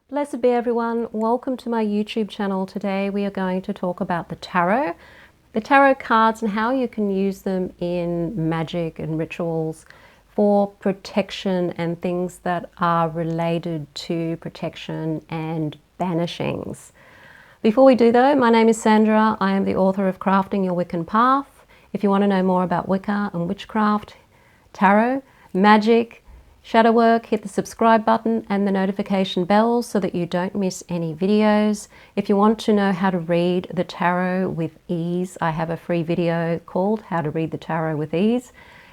Blessed be everyone. Welcome to my YouTube channel. Today we are going to talk about the tarot cards and how you can use them in magic and rituals for protection and things that are related to protection and banishings. Before we do though, my name is Sandra. I am the author of Crafting Your Wiccan Path. If you want to know more about Wicca and witchcraft, tarot, magic, shadow work, hit the subscribe button and the notification bell so that you don't miss any videos. If you want to know how to read the tarot with ease, I have a free video called How to Read the Tarot with Ease.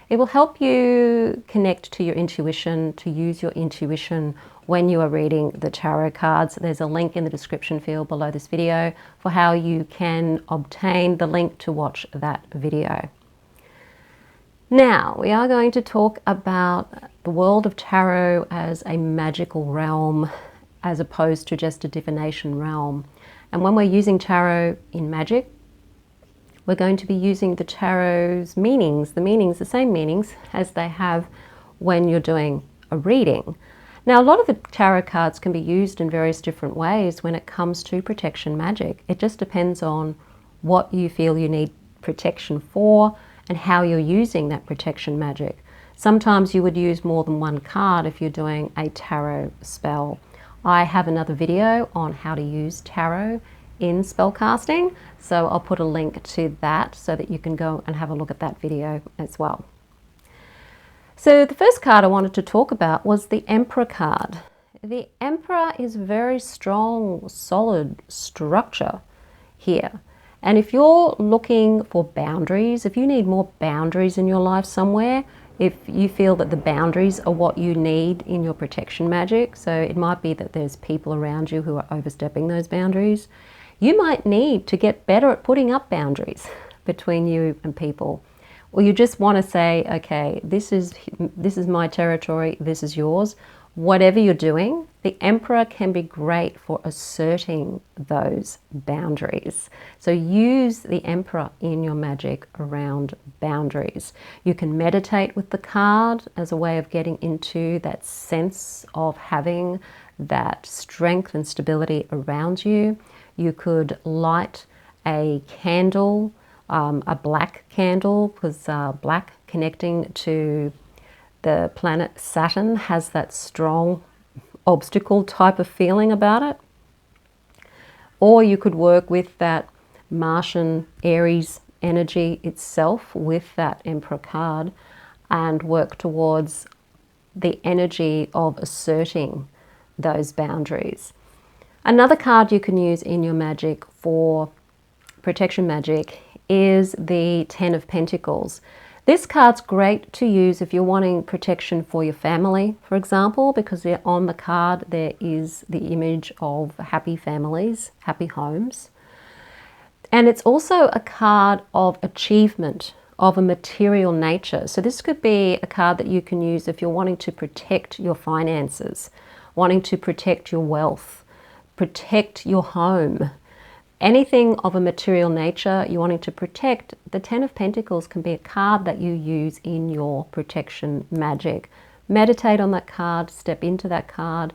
It will help you connect to your intuition, to use your intuition when you are reading the tarot cards. There's a link in the description field below this video for how you can obtain the link to watch that video. Now, we are going to talk about the world of tarot as a magical realm as opposed to just a divination realm. And when we're using tarot in magic, we're going to be using the tarot's meanings, the same meanings as they have when you're doing a reading. Now, a lot of the tarot cards can be used in various different ways when it comes to protection magic. It just depends on what you feel you need protection for and how you're using that protection magic. Sometimes you would use more than one card if you're doing a tarot spell. I have another video on how to use tarot in spellcasting, so I'll put a link to that so that you can go and have a look at that video as well. So the first card I wanted to talk about was the Emperor card. The Emperor is very strong, solid structure here. And if you're looking for boundaries, if you need more boundaries in your life somewhere, if you feel that the boundaries are what you need in your protection magic, so it might be that there's people around you who are overstepping those boundaries, you might need to get better at putting up boundaries between you and people. Or you just want to say, okay, this is my territory, this is yours. Whatever you're doing, the Emperor can be great for asserting those boundaries. So use the Emperor in your magic around boundaries. You can meditate with the card as a way of getting into that sense of having that strength and stability around you. You could light a candle, a black candle, because black connecting to the planet Saturn has that strong obstacle type of feeling about it. Or you could work with that Martian Aries energy itself with that Emperor card and work towards the energy of asserting those boundaries. Another card you can use in your magic for protection magic is the Ten of Pentacles. This card's great to use if you're wanting protection for your family, for example, because on the card there is the image of happy families, happy homes. And it's also a card of achievement, of a material nature. So this could be a card that you can use if you're wanting to protect your finances, wanting to protect your wealth, protect your home. Anything of a material nature you're wanting to protect, the Ten of Pentacles can be a card that you use in your protection magic. Meditate on that card, step into that card,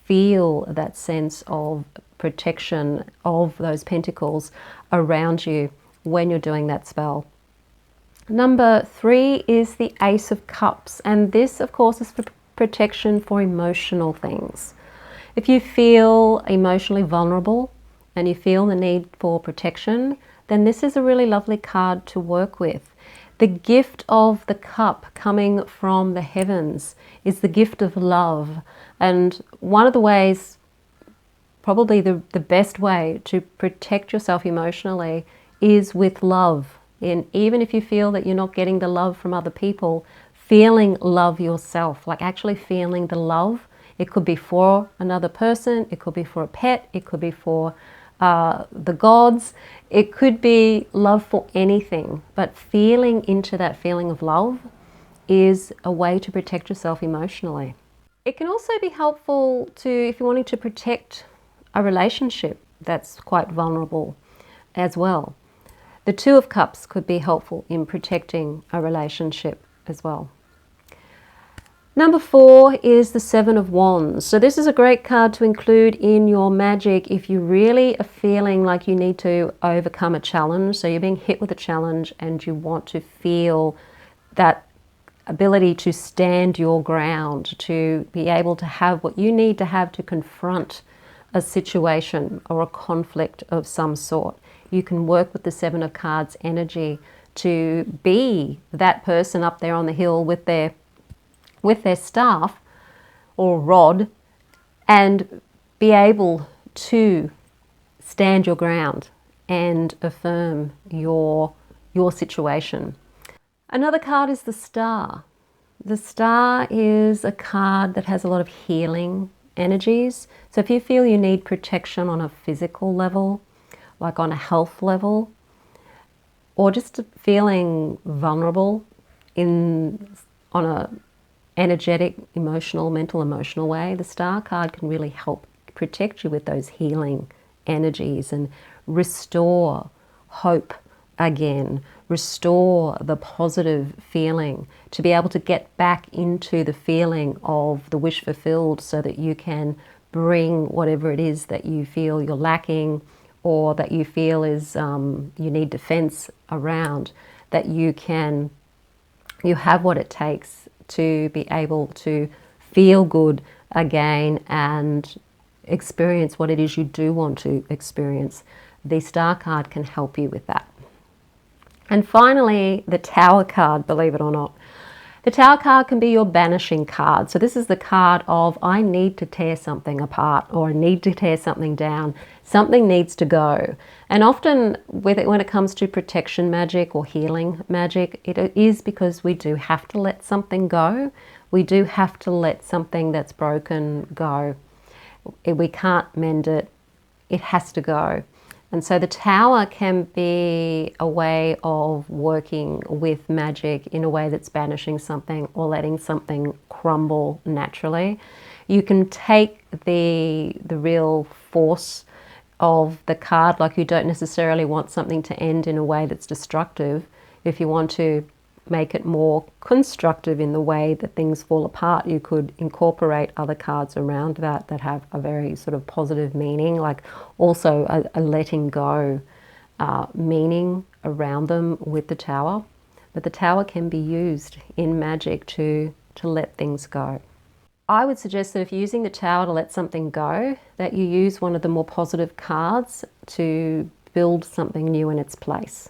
feel that sense of protection of those pentacles around you when you're doing that spell. Number 3 is the Ace of Cups, and this of course is for protection for emotional things. If you feel emotionally vulnerable and you feel the need for protection, then this is a really lovely card to work with. The gift of the cup coming from the heavens is the gift of love. And one of the ways, probably the best way to protect yourself emotionally is with love. And even if you feel that you're not getting the love from other people, feeling love yourself, like actually feeling the love. It could be for another person, it could be for a pet, it could be for the gods, it could be love for anything, but feeling into that feeling of love is a way to protect yourself emotionally. It can also be helpful if you're wanting to protect a relationship that's quite vulnerable as well. The Two of Cups could be helpful in protecting a relationship as well. Number 4 is the Seven of Wands. So this is a great card to include in your Magick if you really are feeling like you need to overcome a challenge. So you're being hit with a challenge and you want to feel that ability to stand your ground, to be able to have what you need to have to confront a situation or a conflict of some sort. You can work with the Seven of Cards energy to be that person up there on the hill with their staff or rod and be able to stand your ground and affirm your situation. Another card is the Star. The Star is a card that has a lot of healing energies. So if you feel you need protection on a physical level, like on a health level, or just feeling vulnerable on a energetic, emotional, mental, emotional way, the Star card can really help protect you with those healing energies and restore hope again, restore the positive feeling, to be able to get back into the feeling of the wish fulfilled so that you can bring whatever it is that you feel you're lacking or that you feel is you need defense around, that you have what it takes to be able to feel good again and experience what it is you do want to experience. The Star card can help you with that. And finally, the Tower card, believe it or not. The Tower card can be your banishing card. So this is the card of I need to tear something apart or I need to tear something down. Something needs to go. And often when it comes to protection magic or healing magic, it is because we do have to let something go. We do have to let something that's broken go. We can't mend it. It has to go. And so the Tower can be a way of working with magic in a way that's banishing something or letting something crumble naturally. You can take the real force of the card, like you don't necessarily want something to end in a way that's destructive. If you want to make it more constructive in the way that things fall apart, you could incorporate other cards around that have a very sort of positive meaning, like also a letting go meaning around them with the Tower. But the Tower can be used in magic to let things go. I would suggest that if you're using the Tower to let something go, that you use one of the more positive cards to build something new in its place,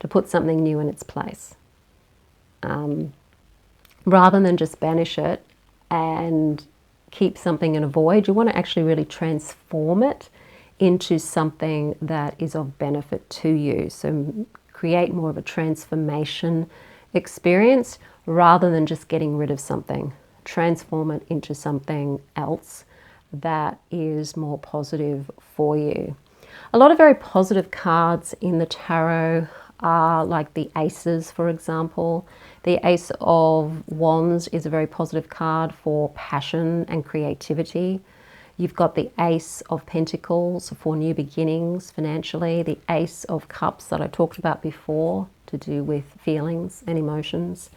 to put something new in its place. Rather than just banish it and keep something in a void, you want to actually really transform it into something that is of benefit to you. So create more of a transformation experience rather than just getting rid of something. Transform it into something else that is more positive for you. A lot of very positive cards in the tarot are like the Aces, for example. The Ace of Wands is a very positive card for passion and creativity. You've got the Ace of Pentacles for new beginnings financially. The Ace of Cups that I talked about before to do with feelings and emotions.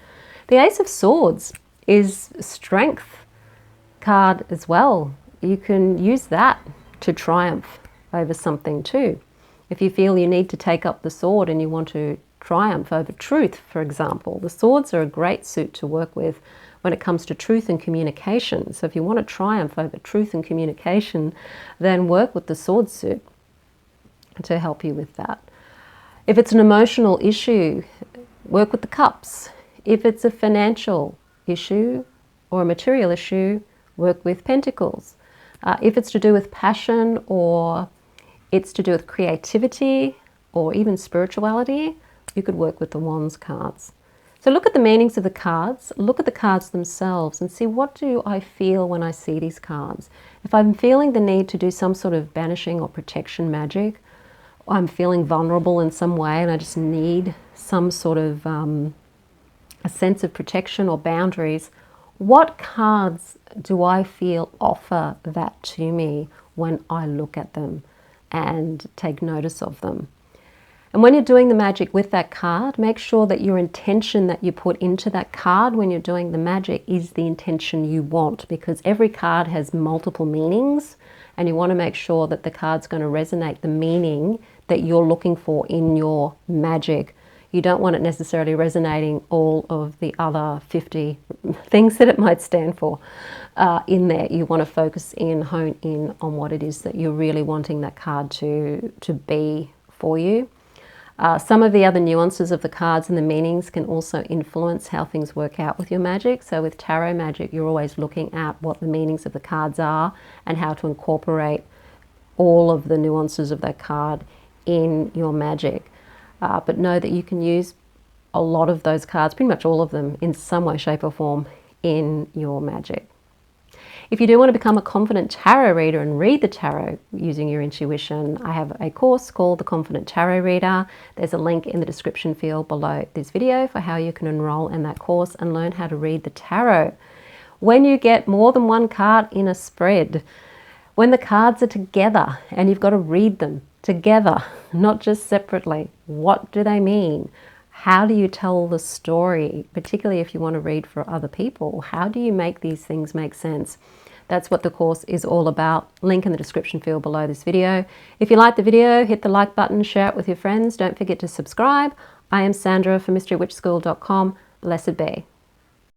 The Ace of Swords is a strength card as well. You can use that to triumph over something too. If you feel you need to take up the sword and you want to triumph over truth, for example, the swords are a great suit to work with when it comes to truth and communication. So if you want to triumph over truth and communication, then work with the sword suit to help you with that. If it's an emotional issue, work with the cups. If it's a financial issue or a material issue, work with pentacles. If it's to do with passion or it's to do with creativity or even spirituality, you could work with the Wands cards. So look at the meanings of the cards, look at the cards themselves and see, what do I feel when I see these cards? If I'm feeling the need to do some sort of banishing or protection magic, or I'm feeling vulnerable in some way and I just need some sort of a sense of protection or boundaries, what cards do I feel offer that to me when I look at them and take notice of them? And when you're doing the magic with that card, make sure that your intention that you put into that card when you're doing the magic is the intention you want, because every card has multiple meanings and you want to make sure that the card's going to resonate the meaning that you're looking for in your magic. You don't want it necessarily resonating all of the other 50 things that it might stand for in there. You want to focus in, hone in on what it is that you're really wanting that card to be for you. Some of the other nuances of the cards and the meanings can also influence how things work out with your magic. So with tarot magic, you're always looking at what the meanings of the cards are and how to incorporate all of the nuances of that card in your magic. But know that you can use a lot of those cards, pretty much all of them, in some way, shape or form in your magic. If you do want to become a confident tarot reader and read the tarot using your intuition, I have a course called The Confident Tarot Reader. There's a link in the description field below this video for how you can enroll in that course and learn how to read the tarot. When you get more than one card in a spread, when the cards are together and you've got to read them together, not just separately, what do they mean? How do you tell the story, particularly if you want to read for other people? How do you make these things make sense? That's what the course is all about. Link in the description field below this video. If you like the video, hit the like button, share it with your friends. Don't forget to subscribe. I am Sandra from mysterywitchschool.com. Blessed be.